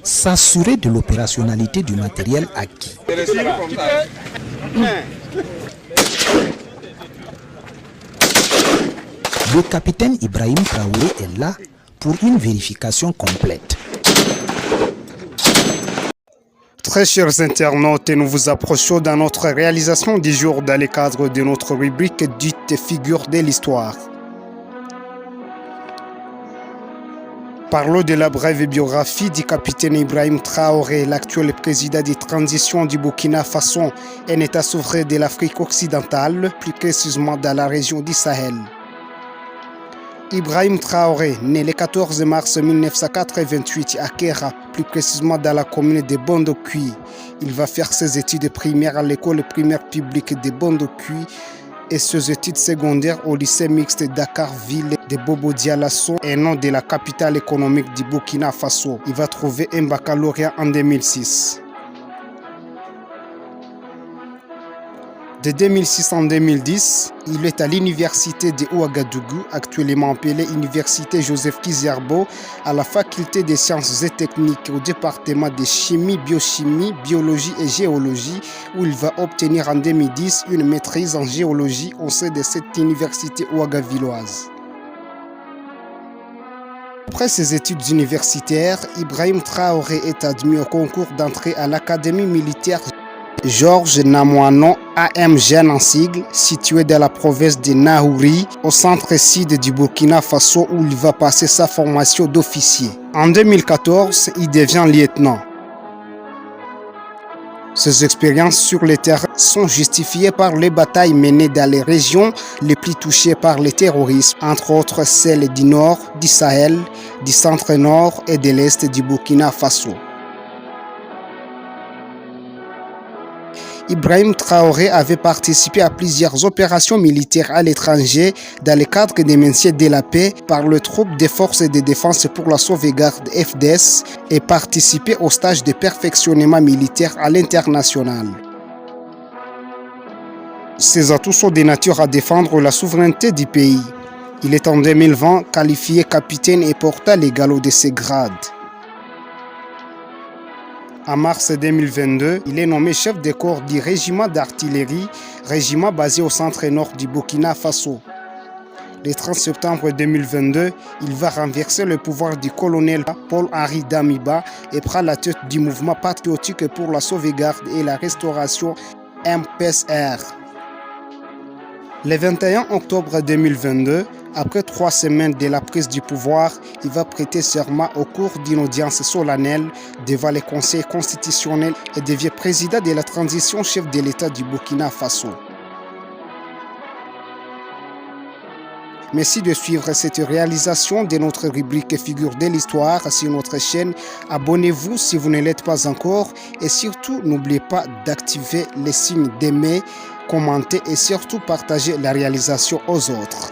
S'assurer de l'opérationnalité du matériel acquis. Le capitaine Ibrahim Traoré est là pour une vérification complète. Très chers internautes, nous vous approchons dans notre réalisation du jour dans le cadre de notre rubrique dite Figure de l'histoire. Parlons de la brève biographie du capitaine Ibrahim Traoré, l'actuel président de transition du Burkina Faso, un État souverain de l'Afrique occidentale, plus précisément dans la région du Sahel. Ibrahim Traoré, né le 14 mars 1988 à Kera, plus précisément dans la commune de Bondokui. Il va faire ses études primaires à l'école primaire publique de Bondokui et ses études secondaires au lycée mixte Dakar-Ville de Bobo Dioulasso, un nom de la capitale économique du Burkina Faso. Il va trouver un baccalauréat en 2006. De 2006 en 2010, il est à l'université de Ouagadougou, actuellement appelée Université Joseph Kizerbo, à la faculté des sciences et techniques au département de chimie, biochimie, biologie et géologie, où il va obtenir en 2010 une maîtrise en géologie au sein de cette université ouagavilloise. Après ses études universitaires, Ibrahim Traoré est admis au concours d'entrée à l'Académie militaire Georges Namoiano AMGN en sigle, situé dans la province de Nahouri, au centre-sud du Burkina Faso où il va passer sa formation d'officier. En 2014, il devient lieutenant. Ses expériences sur le terrain sont justifiées par les batailles menées dans les régions les plus touchées par le terrorisme, entre autres celles du nord, du Sahel, du centre-nord et de l'est du Burkina Faso. Ibrahim Traoré avait participé à plusieurs opérations militaires à l'étranger dans le cadre des maintien de la paix par le troupe des forces de défense pour la sauvegarde FDS et participé au stage de perfectionnement militaire à l'international. Ces atouts sont de nature à défendre la souveraineté du pays. Il est en 2020 qualifié capitaine et porta les galops de ses grades. En mars 2022, il est nommé chef de corps du régiment d'artillerie, régiment basé au centre-nord du Burkina Faso. Le 30 septembre 2022, il va renverser le pouvoir du colonel Paul-Henri Damiba et prend la tête du mouvement patriotique pour la sauvegarde et la restauration MPSR. Le 21 octobre 2022, après 3 semaines de la prise du pouvoir, il va prêter serment au cours d'une audience solennelle devant le Conseil constitutionnel et devient président de la transition chef de l'État du Burkina Faso. Merci de suivre cette réalisation de notre rubrique Figure de l'Histoire sur notre chaîne. Abonnez-vous si vous ne l'êtes pas encore et surtout n'oubliez pas d'activer les signes d'aimer, commenter et surtout partager la réalisation aux autres.